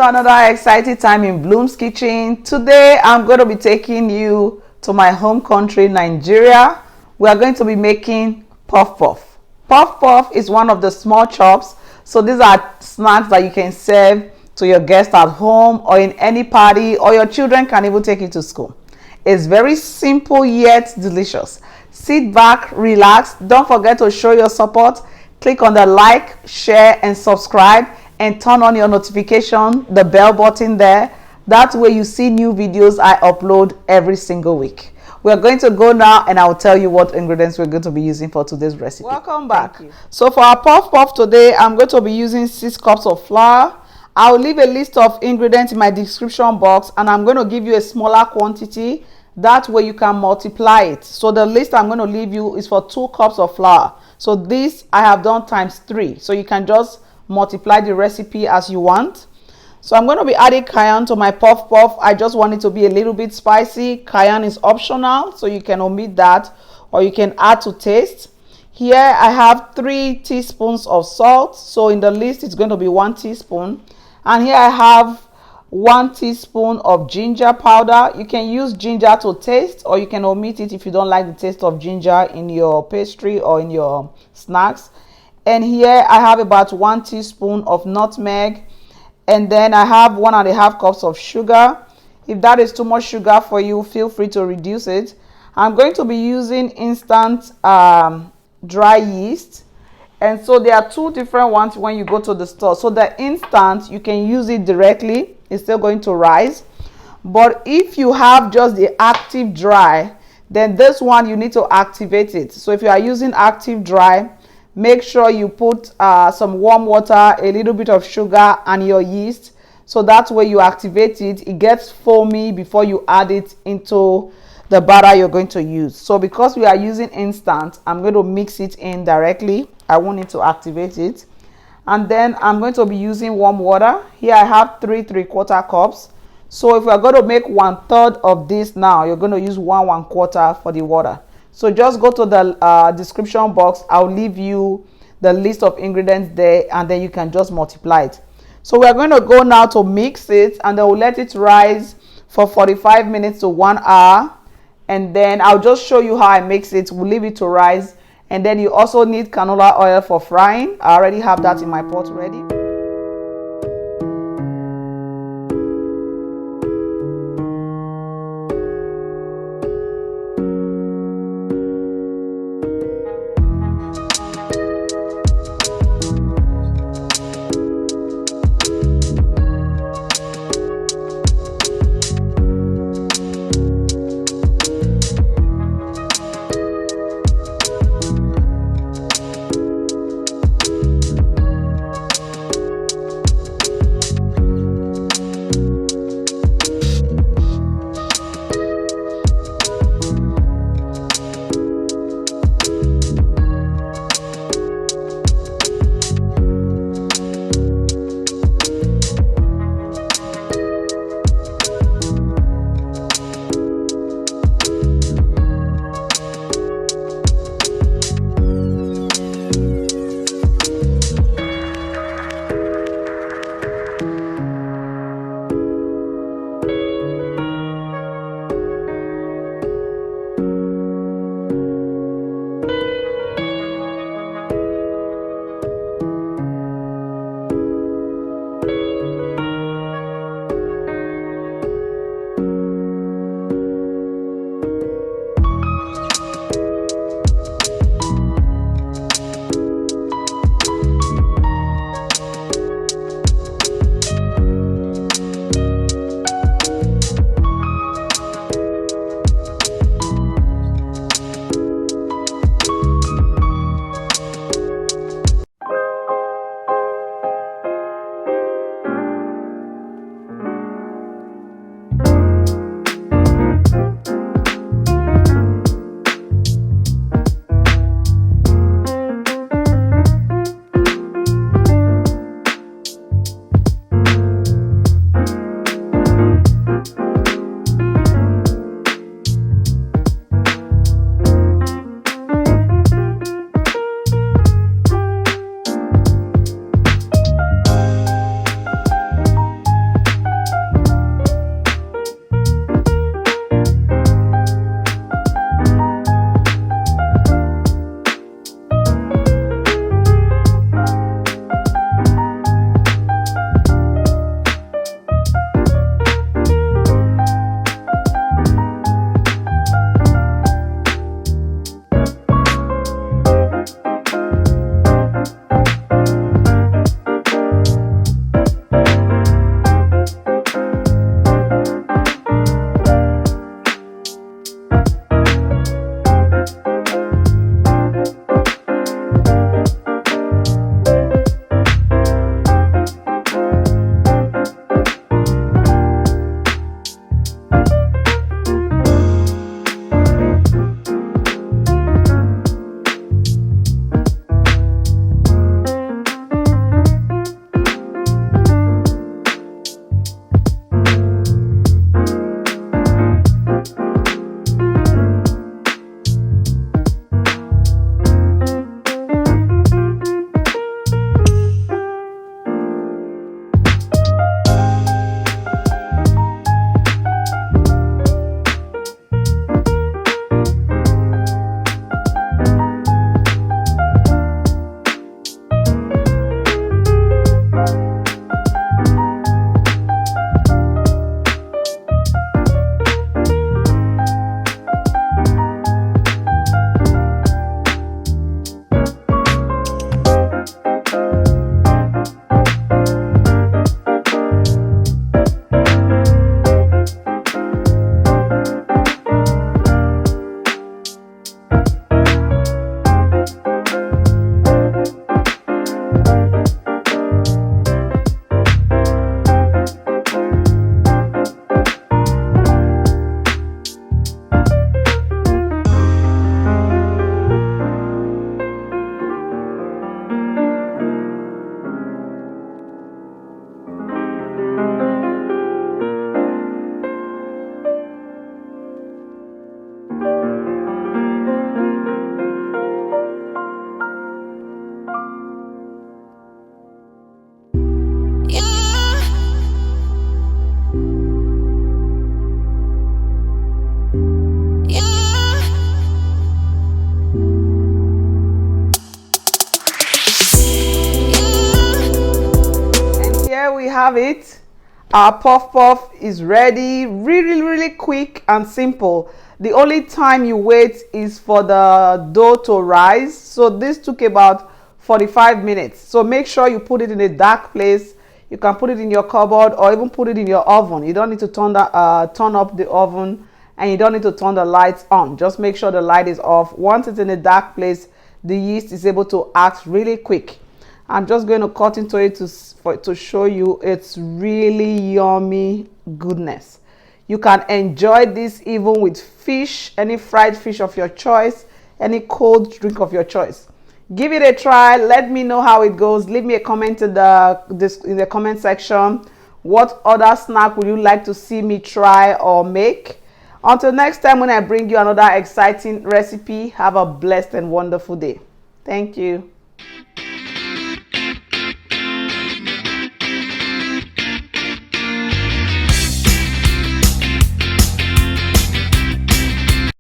another exciting time in Bloom's Kitchen. Today I'm going to be taking you to my home country, Nigeria. We are going to be making puff puff. Puff puff is one of the small chops. So these are snacks that you can serve to your guests at home or in any party, or your children can even take it to school. It's very simple yet delicious. Sit back, relax. Don't forget to show your support. Click on the like, share, and subscribe, and turn on your notification, the bell button there. That way you see new videos I upload every single week. We're going to go now and I'll tell you what ingredients we're going to be using for today's recipe. Welcome back. So for our puff puff today, I'm going to be using 6 cups of flour. I'll leave a list of ingredients in my description box, and I'm going to give you a smaller quantity. That way you can multiply it. So the list I'm going to leave you is for 2 cups of flour. So this I have done times 3. So you can just multiply the recipe as you want. So I'm going to be adding cayenne to my puff puff. I just want it to be a little bit spicy. Cayenne is optional, so you can omit that or you can add to taste. Here I have 3 teaspoons of salt. So in the list it's going to be 1 teaspoon. And here I have 1 teaspoon of ginger powder. You can use ginger to taste, or you can omit it if you don't like the taste of ginger in your pastry or in your snacks. And here I have about 1 teaspoon of nutmeg. And then I have 1.5 cups of sugar. If that is too much sugar for you, feel free to reduce it. I'm going to be using instant dry yeast. And so there are 2 different ones when you go to the store. So the instant, you can use it directly. It's still going to rise. But if you have just the active dry, then this one you need to activate it. So if you are using active dry, make sure you put some warm water, a little bit of sugar, and your yeast. So that way you activate it. It gets foamy before you add it into the batter you're going to use. So because we are using instant, I'm going to mix it in directly. I won't need to activate it. And then I'm going to be using warm water. Here I have 3 3/4 cups. So if we're going to make 1/3 of this now, you're going to use 1 1/4 for the water. So just go to the description box. I'll leave you the list of ingredients there, and then you can just multiply it. So we're going to go now to mix it, and then we'll let it rise for 45 minutes to 1 hour. And then I'll just show you how I mix it. We'll leave it to rise. And then you also need canola oil for frying. I already have that in my pot ready. have it. Our puff puff is ready. Really quick and simple. The only time you wait is for the dough to rise. So this took about 45 minutes. So make sure you put it in a dark place. You can put it in your cupboard or even put it in your oven. You don't need to turn up the oven, and you don't need to turn the lights on. Just make sure the light is off. Once it's in a dark place, the yeast is able to act really quick. I'm just going to cut into it to show you its really yummy goodness. You can enjoy this even with fish, any fried fish of your choice, any cold drink of your choice. Give it a try. Let me know how it goes. Leave me a comment in the comment section. What other snack would you like to see me try or make? Until next time when I bring you another exciting recipe, have a blessed and wonderful day. Thank you.